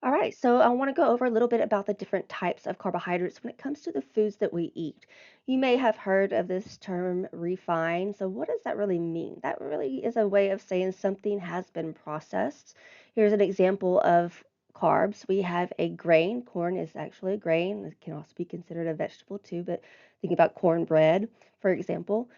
All right, so I want to go over a little bit about the different types of carbohydrates when it comes to the foods that we eat. You may have heard of this term refined. So, what does that really mean? That really is a way of saying something has been processed. Here's an example of carbs. We have a grain. Corn is actually a grain. It can also be considered a vegetable too, but think about cornbread, for example.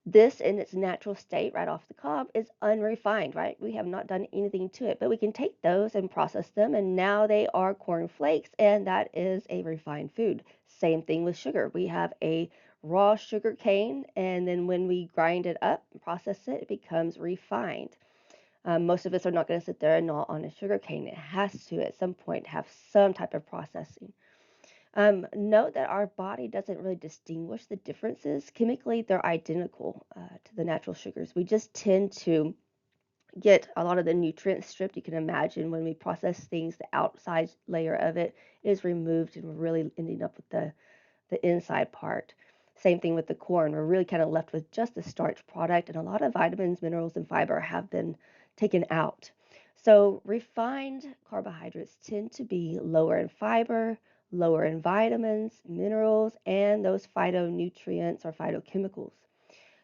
This in its natural state right off the cob is unrefined, right? We have not done anything to it, but we can take those and process them, and now they are corn flakes, and that is a refined food. Same thing with sugar. We have a raw sugar cane, and then when we grind it up and process it, it becomes refined. Most of us are not going to sit there and gnaw on a sugar cane. It has to, at some point, have some type of processing. Note that our body doesn't really distinguish the differences. Chemically, they're identical to the natural sugars. We just tend to get a lot of the nutrients stripped. You can imagine when we process things, the outside layer of it is removed, and we're really ending up with the inside part. Same thing with the corn. We're really kind of left with just the starch product, and a lot of vitamins, minerals, and fiber have been taken out. So, refined carbohydrates tend to be lower in fiber, lower in vitamins, minerals, and those phytonutrients or phytochemicals.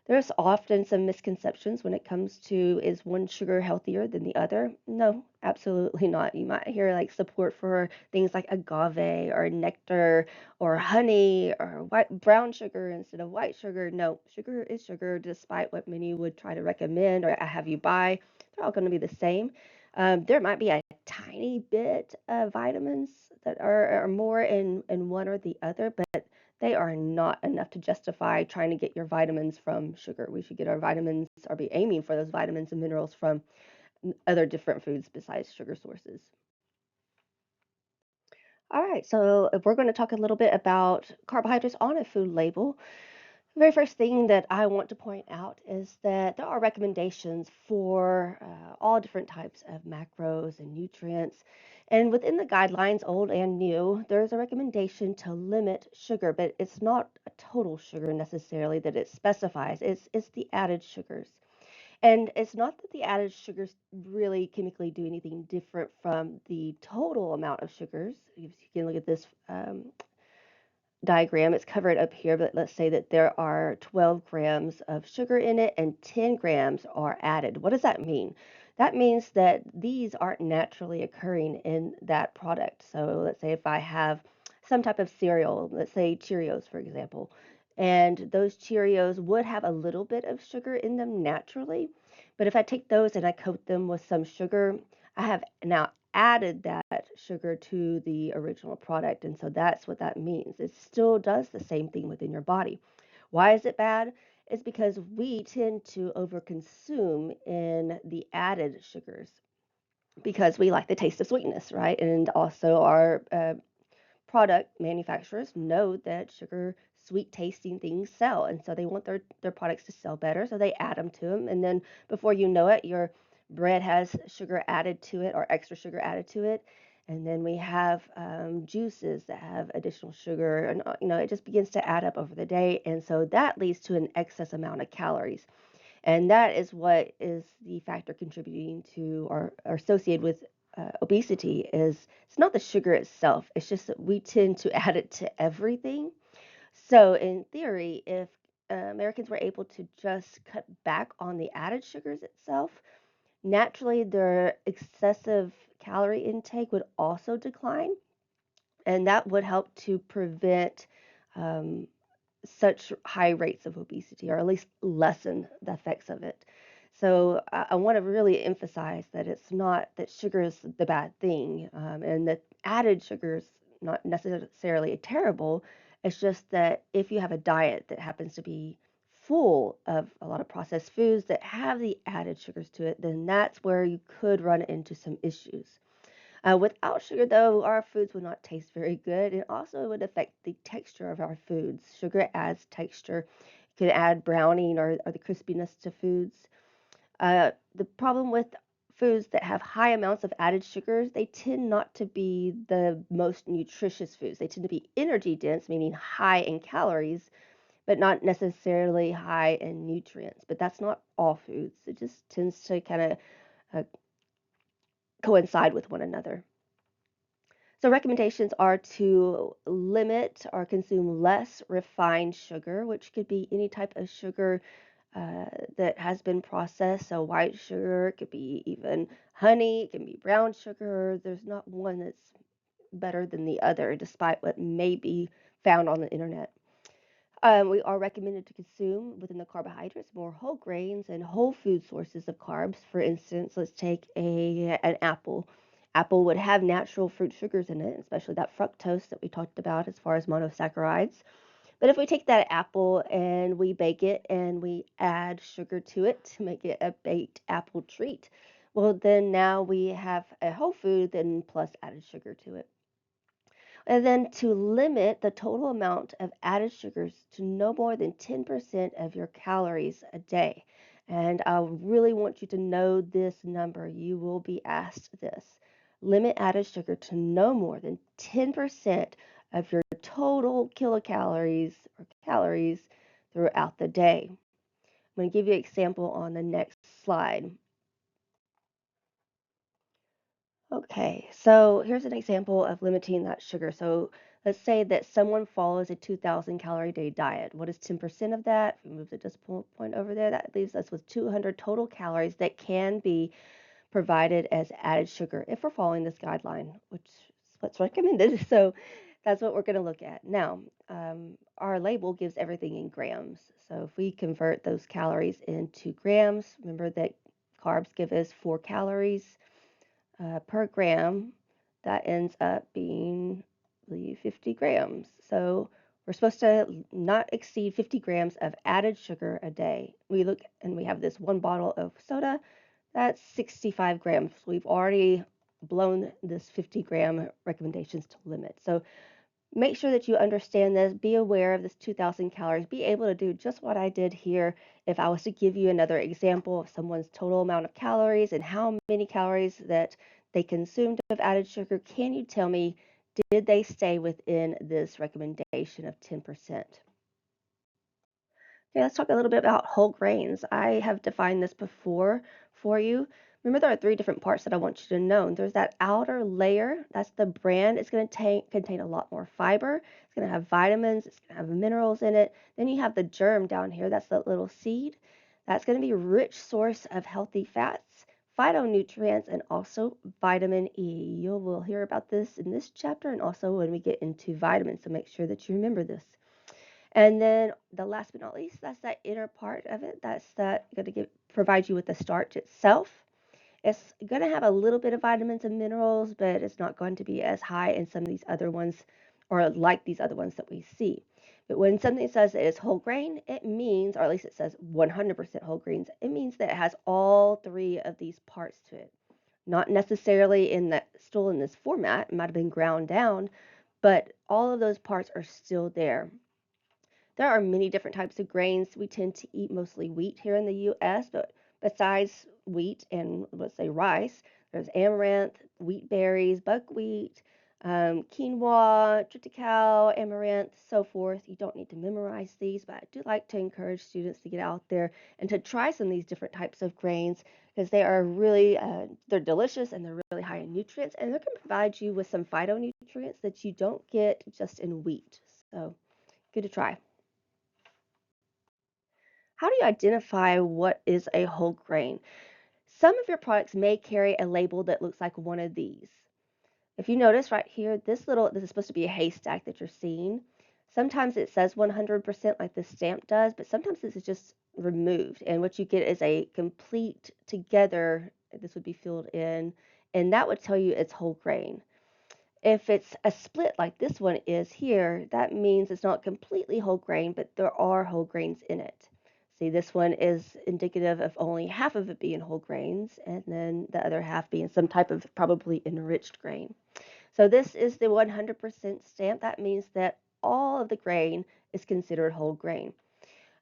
There's often some misconceptions when it comes to, is one sugar healthier than the other? No, absolutely not. You might hear like support for things like agave or nectar or honey or brown sugar instead of white sugar. No, sugar is sugar, despite what many would try to recommend or have you buy. They're all going to be the same. There might be a tiny bit of vitamins that are more in one or the other, but they are not enough to justify trying to get your vitamins from sugar. We should get our vitamins or be aiming for those vitamins and minerals from other different foods besides sugar sources. All right, so if we're going to talk a little bit about carbohydrates on a food label. The very first thing that I want to point out is that there are recommendations for all different types of macros and nutrients. And within the guidelines, old and new, there's a recommendation to limit sugar, but it's not a total sugar necessarily that it specifies. It's the added sugars. And it's not that the added sugars really chemically do anything different from the total amount of sugars. You can look at this diagram. It's covered up here, but let's say that there are 12 grams of sugar in it and 10 grams are added. What does that mean? That means that these aren't naturally occurring in that product. So let's say if I have some type of cereal, let's say Cheerios, for example, and those Cheerios would have a little bit of sugar in them naturally. But if I take those and I coat them with some sugar, I have now added that sugar to the original product. And so that's what that means. It still does the same thing within your body. Why is it bad? It's because we tend to overconsume in the added sugars because we like the taste of sweetness, right? And also our product manufacturers know that sugar sweet tasting things sell, and so they want their products to sell better, so they add them to them, and then before you know it, your bread has sugar added to it or extra sugar added to it. And then we have juices that have additional sugar, and it just begins to add up over the day, and so that leads to an excess amount of calories. And that is what is the factor contributing to or associated with obesity. Is it's not the sugar itself, it's just that we tend to add it to everything. So in theory, if Americans were able to just cut back on the added sugars itself, naturally their excessive calorie intake would also decline, and that would help to prevent um, such high rates of obesity, or at least lessen the effects of it. So I want to really emphasize that it's not that sugar is the bad thing, and that added sugar is not necessarily terrible. It's just that if you have a diet that happens to be full of a lot of processed foods that have the added sugars to it, then that's where you could run into some issues. Without sugar, though, our foods would not taste very good. It also would affect the texture of our foods. Sugar adds texture. It could add browning or the crispiness to foods. The problem with foods that have high amounts of added sugars, they tend not to be the most nutritious foods. They tend to be energy dense, meaning high in calories, but not necessarily high in nutrients. But that's not all foods. It just tends to kind of uh, coincide with one another. So recommendations are to limit or consume less refined sugar, which could be any type of sugar uh, that has been processed. So white sugar, it could be even honey, it can be brown sugar. There's not one that's better than the other, despite what may be found on the internet. We are recommended to consume within the carbohydrates more whole grains and whole food sources of carbs. For instance, let's take an apple. Apple would have natural fruit sugars in it, especially that fructose that we talked about as far as monosaccharides. But if we take that apple and we bake it and we add sugar to it to make it a baked apple treat, well, then now we have a whole food then plus added sugar to it. And then to limit the total amount of added sugars to no more than 10% of your calories a day. And I really want you to know this number. You will be asked this. Limit added sugar to no more than 10% of your total kilocalories or calories throughout the day. I'm going to give you an example on the next slide. Okay, so here's an example of limiting that sugar. So let's say that someone follows a 2,000 calorie day diet. What is 10% of that? If we move the decimal point over there, that leaves us with 200 total calories that can be provided as added sugar if we're following this guideline, which is what's recommended. So that's what we're going to look at. Now, our label gives everything in grams. So if we convert those calories into grams, remember that carbs give us 4 calories per gram, that ends up being, I believe, 50 grams. So we're supposed to not exceed 50 grams of added sugar a day. We look and we have this one bottle of soda, that's 65 grams. We've already blown this 50-gram recommendations to limit. So make sure that you understand this, be aware of this 2,000 calories, be able to do just what I did here. If I was to give you another example of someone's total amount of calories and how many calories that they consumed of added sugar, can you tell me, did they stay within this recommendation of 10%? Okay, let's talk a little bit about whole grains. I have defined this before for you. Remember, there are three different parts that I want you to know. There's that outer layer, that's the bran. It's going to contain a lot more fiber. It's going to have vitamins, it's going to have minerals in it. Then you have the germ down here, that's that little seed. That's going to be a rich source of healthy fats, phytonutrients, and also vitamin E. You will hear about this in this chapter and also when we get into vitamins, so make sure that you remember this. And then the last but not least, that's that inner part of it. That's that going to provide you with the starch itself. It's going to have a little bit of vitamins and minerals, but it's not going to be as high in some of these other ones or like these other ones that we see. But when something says it is whole grain, it means, or at least it says 100% whole grains, it means that it has all three of these parts to it. Not necessarily in that, still in this format, it might have been ground down, but all of those parts are still there. There are many different types of grains. We tend to eat mostly wheat here in the US, but besides wheat and let's say rice, there's amaranth, wheat berries, buckwheat, quinoa, triticale, amaranth, so forth. You don't need to memorize these, but I do like to encourage students to get out there and to try some of these different types of grains because they are really, they're delicious and they're really high in nutrients and they can provide you with some phytonutrients that you don't get just in wheat. So good to try. How do you identify what is a whole grain? Some of your products may carry a label that looks like one of these. If you notice right here, this is supposed to be a haystack that you're seeing. Sometimes it says 100% like this stamp does, but sometimes this is just removed. And what you get is a complete together, this would be filled in, and that would tell you it's whole grain. If it's a split like this one is here, that means it's not completely whole grain, but there are whole grains in it. See, this one is indicative of only half of it being whole grains, and then the other half being some type of probably enriched grain. So this is the 100% stamp. That means that all of the grain is considered whole grain.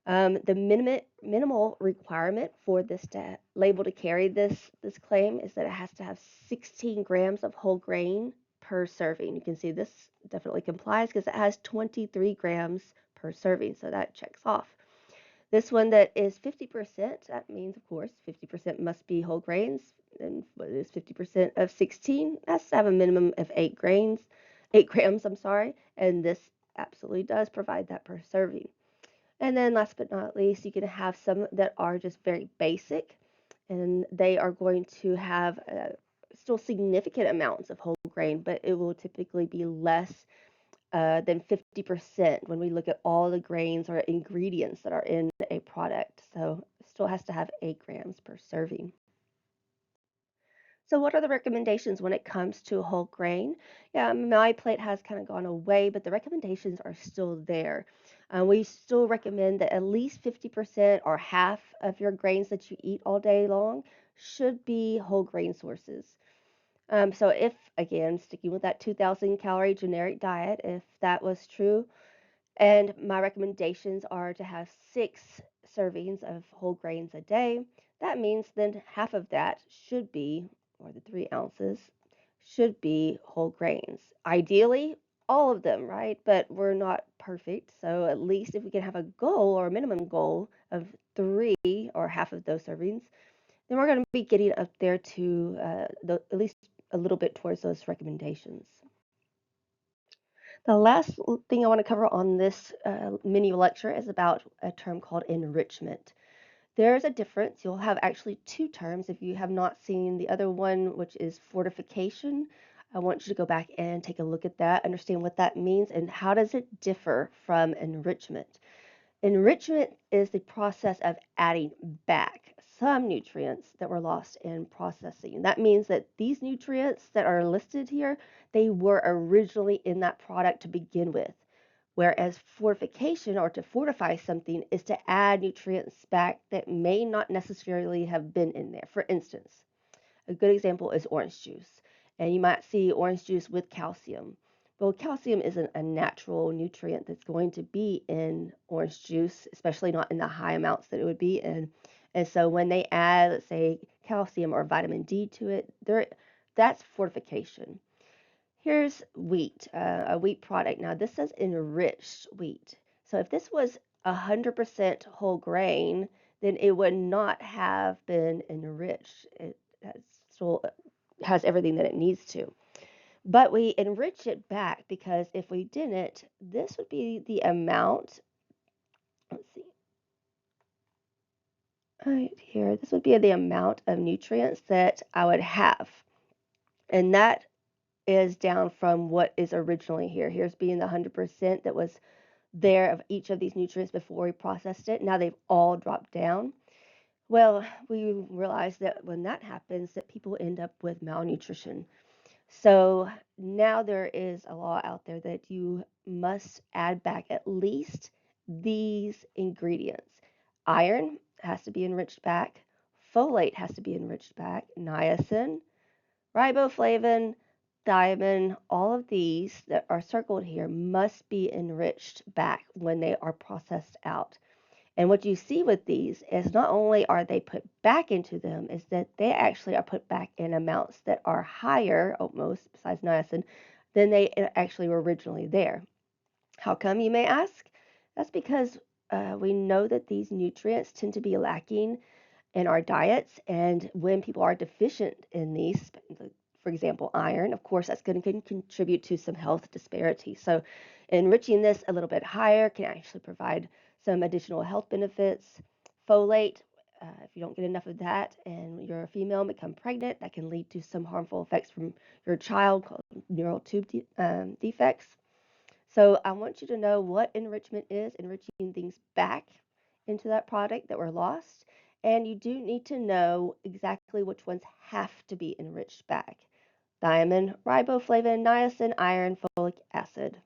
The minimal requirement for this label to carry this claim is that it has to have 16 grams of whole grain per serving. You can see this definitely complies because it has 23 grams per serving, so that checks off. This one that is 50%, that means, of course, 50% must be whole grains. And what is 50% of 16? That's to have a minimum of 8 grams, I'm sorry. And this absolutely does provide that per serving. And then last but not least, you can have some that are just very basic, and they are going to have still significant amounts of whole grain, but it will typically be less than 50% when we look at all the grains or ingredients that are in a product. So it still has to have 8 grams per serving. So what are the recommendations when it comes to whole grain? Yeah, my plate has kind of gone away, but the recommendations are still there. We still recommend that at least 50% or half of your grains that you eat all day long should be whole grain sources. So if, again, sticking with that 2,000 calorie generic diet, if that was true, and my recommendations are to have 6 servings of whole grains a day. That means then half of that should be, or the 3 ounces, should be whole grains. Ideally, all of them, right? But we're not perfect. So at least if we can have a goal or a minimum goal of 3 or half of those servings, then we're going to be getting up there to at least a little bit towards those recommendations. The last thing I want to cover on this mini lecture is about a term called enrichment. There's a difference. You'll have actually 2 terms if you have not seen the other one, which is fortification. I want you to go back and take a look at that, understand what that means, and how does it differ from enrichment. Enrichment is the process of adding back some nutrients that were lost in processing. That means that these nutrients that are listed here, they were originally in that product to begin with. Whereas fortification, or to fortify something, is to add nutrients back that may not necessarily have been in there. For instance, a good example is orange juice. And you might see orange juice with calcium. Well, calcium isn't a natural nutrient that's going to be in orange juice, especially not in the high amounts that it would be in. And so when they add, let's say, calcium or vitamin D to it, that's fortification. Here's wheat, a wheat product. Now, this says enriched wheat. So if this was 100% whole grain, then it would not have been enriched. It still has everything that it needs to. But we enrich it back because if we didn't, this would be the amount. Let's see. Right here, this would be the amount of nutrients that I would have. And that is down from what is originally here. Here's being the 100% that was there of each of these nutrients before we processed it. Now they've all dropped down. Well, we realize that when that happens, that people end up with malnutrition. So now there is a law out there that you must add back at least these ingredients. Iron has to be enriched back, folate has to be enriched back, niacin, riboflavin, thiamine, all of these that are circled here must be enriched back when they are processed out. And what you see with these is not only are they put back into them, is that they actually are put back in amounts that are higher, almost, besides niacin, than they actually were originally there. How come, you may ask? That's because we know that these nutrients tend to be lacking in our diets, and when people are deficient in these, for example, iron, of course, that's going to contribute to some health disparity. So enriching this a little bit higher can actually provide some additional health benefits. Folate, if you don't get enough of that and you're a female and become pregnant, that can lead to some harmful effects from your child called neural tube defects. So I want you to know what enrichment is, enriching things back into that product that were lost. And you do need to know exactly which ones have to be enriched back. Thiamine, riboflavin, niacin, iron, folic acid.